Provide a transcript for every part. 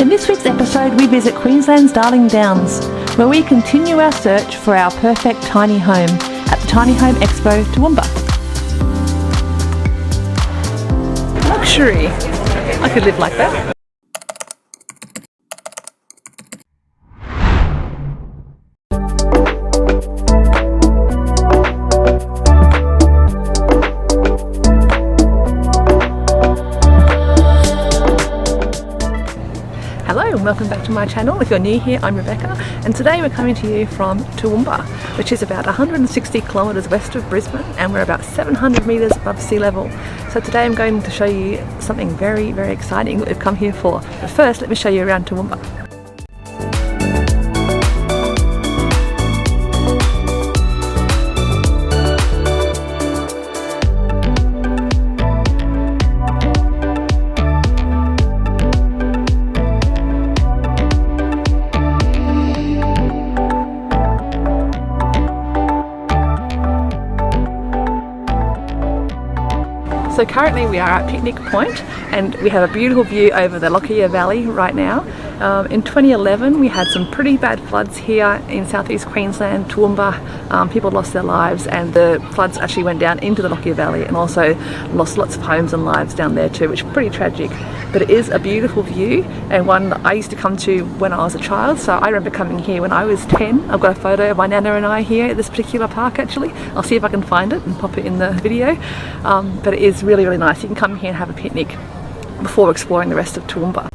In this week's episode, we visit Queensland's Darling Downs, where we continue our search for our perfect tiny home at the Tiny Homes Expo, Toowoomba. Luxury! I could live like that. Hello and welcome back to my channel. If you're new here, I'm Rebecca, and today we're coming to you from Toowoomba, which is about 160 kilometres west of Brisbane, and we're about 700 metres above sea level. So today I'm going to show you something very, very exciting that we've come here for. But first, let me show you around Toowoomba. So currently we are at Picnic Point and we have a beautiful view over the Lockyer Valley right now. In 2011 we had some pretty bad floods here in southeast Queensland, Toowoomba. People lost their lives and the floods actually went down into the Lockyer Valley and also lost lots of homes and lives down there too, which is pretty tragic. But it is a beautiful view and one that I used to come to when I was a child. So I remember coming here when I was 10. I've got a photo of my nana and I here at this particular park actually. I'll see if I can find it and pop it in the video. But it is really, really nice. You can come here and have a picnic before exploring the rest of Toowoomba.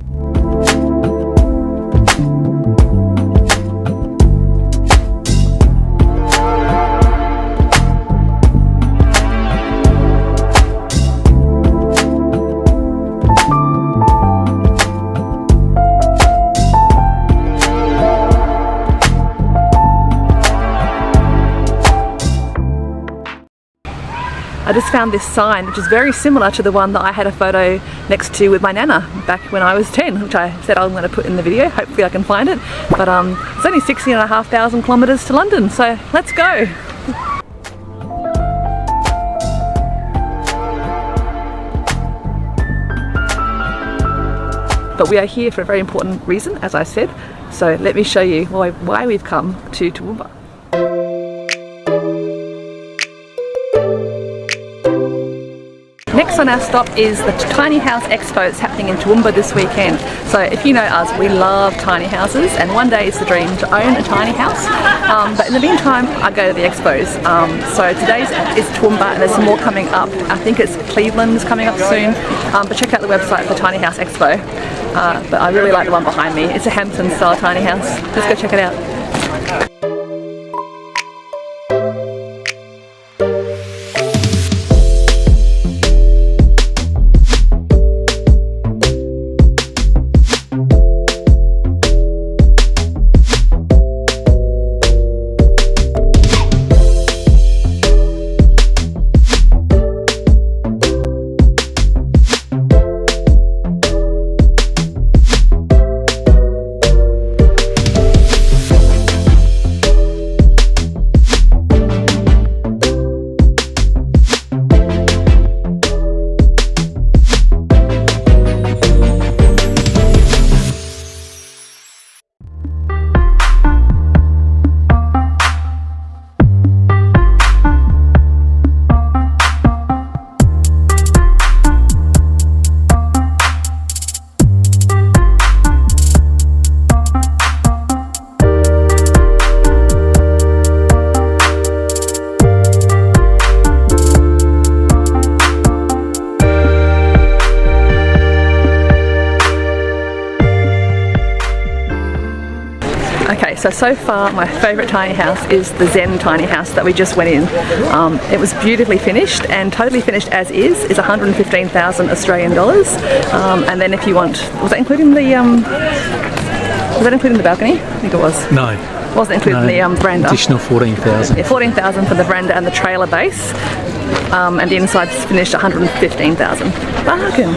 I just found this sign which is very similar to the one that I had a photo next to with my nana back when I was 10, which I said I'm going to put in the video. Hopefully I can find it. But it's only 16,500 kilometres to London, so let's go! But we are here for a very important reason, as I said. So let me show you why we've come to Toowoomba. Next on our stop is the Tiny House Expo. It's happening in Toowoomba this weekend. So if you know us, we love tiny houses, and one day it's the dream to own a tiny house. But in the meantime, I go to the expos. So today's is Toowoomba, and there's some more coming up. I think it's Cleveland is coming up soon. But check out the website for Tiny House Expo. But I really like the one behind me. It's a Hampton style tiny house. Let's go check it out. Okay, so far my favourite tiny house is the Zen tiny house that we just went in. It was beautifully finished, and totally finished as is 115,000 Australian dollars. And then if you want, was that including the balcony? I think it was. No. Wasn't including the veranda. Additional 14,000. Yeah, 14,000 for the veranda and the trailer base. And the inside's finished 115,000. Bargain.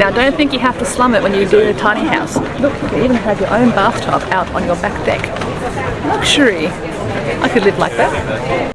Now don't think you have to slum it when you do a tiny house. Look, you can even have your own bathtub out on your back deck. Luxury. I could live like that.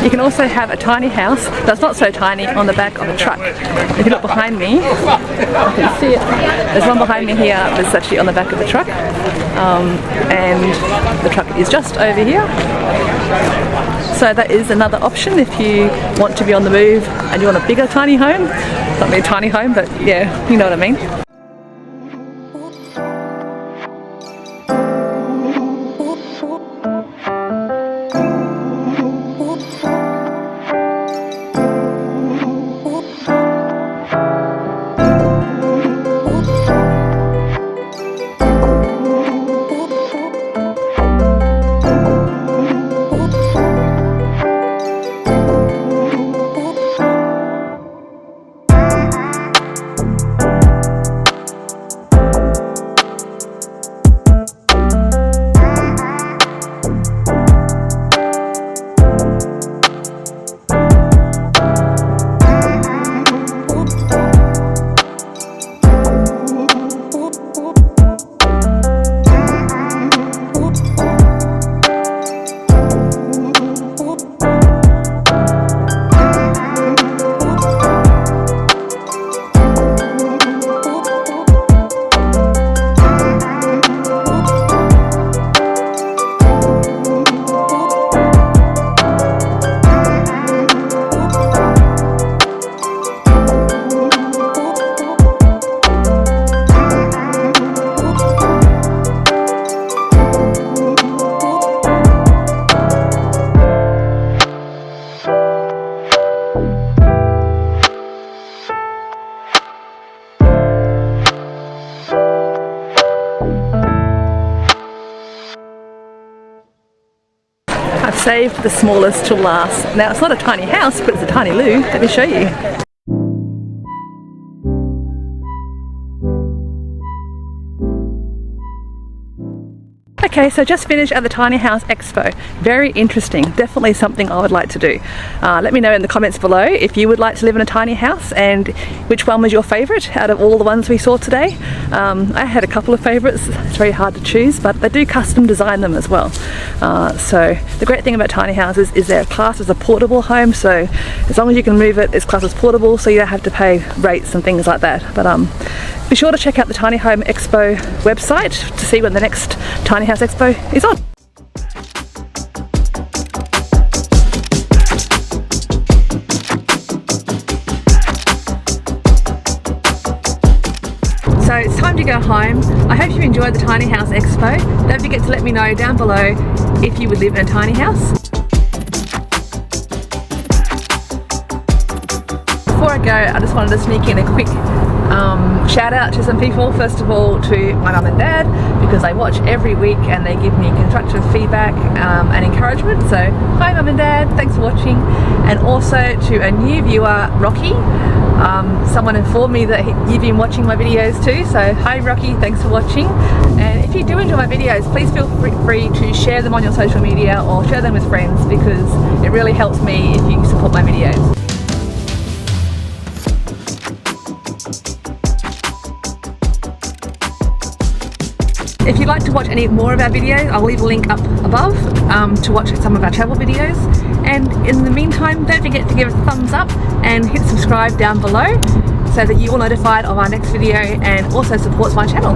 You can also have a tiny house that's not so tiny on the back of a truck. If you look behind me, you can see it. There's one behind me here that's actually on the back of the truck, and the truck is just over here. So that is another option if you want to be on the move and you want a bigger tiny home. Not really a tiny home, but yeah, you know what I mean. I've saved the smallest till last. Now it's not a tiny house, but it's a tiny loo. Let me show you. Okay, so just finished at the Tiny House Expo. Very interesting, definitely something I would like to do. Let me know in the comments below if you would like to live in a tiny house and which one was your favourite out of all the ones we saw today. I had a couple of favourites. It's very hard to choose, but they do custom design them as well. So the great thing about tiny houses is they're classed as a portable home, so as long as you can move it, it's classed as portable, so you don't have to pay rates and things like that. But be sure to check out the Tiny Home Expo website to see when the next Tiny House Expo is on. So it's time to go home. I hope you enjoyed the Tiny House Expo. Don't forget to let me know down below if you would live in a tiny house. Before I go, I just wanted to sneak in a quick shout out to some people. First of all, to my mum and dad, because they watch every week and they give me constructive feedback and encouragement. So hi mum and dad, thanks for watching. And also to a new viewer, Rocky. Someone informed me that you've been watching my videos too, so hi Rocky, thanks for watching. And if you do enjoy my videos, please feel free to share them on your social media or share them with friends, because it really helps me if you support my videos. If you'd like to watch any more of our videos, I'll leave a link up above to watch some of our travel videos. And in the meantime, don't forget to give us a thumbs up and hit subscribe down below so that you're notified of our next video and also supports my channel.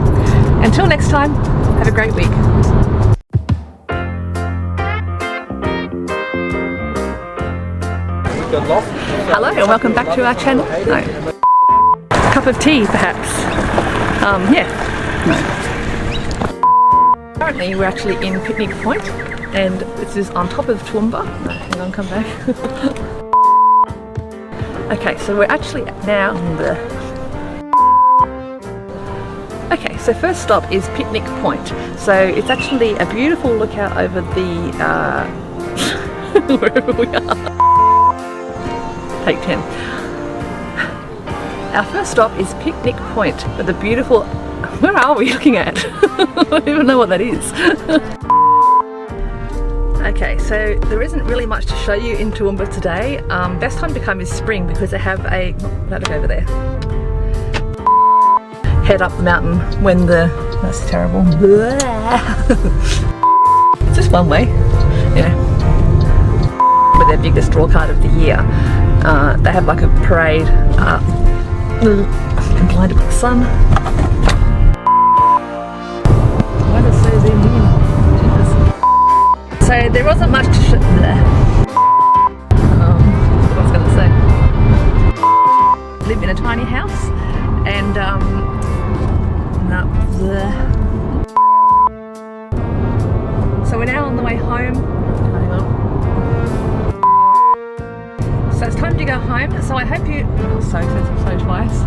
Until next time, have a great week. Hello and welcome back to our channel. No. Cup of tea perhaps. Yeah. No. Currently we're actually in Picnic Point and this is on top of Toowoomba. No, hang on, come back. Okay, so we're actually now Okay, so first stop is Picnic Point. So it's actually a beautiful lookout over the wherever we are. Take 10. Our first stop is Picnic Point with a beautiful... Where are we looking at? I don't even know what that is. Okay, so there isn't really much to show you in Toowoomba today. Best time to come is spring because they have a... Look over there. Head up the mountain when the... That's terrible. It's just one way, you know. With their biggest draw card of the year. They have like a parade. I'm blinded by the sun. Why does it so zoomed in? Jesus. So there wasn't much to show there. What I was going to say. Live in a tiny house and so we're now on the way home. So it's time to go home, so I hope you... Oh, so twice.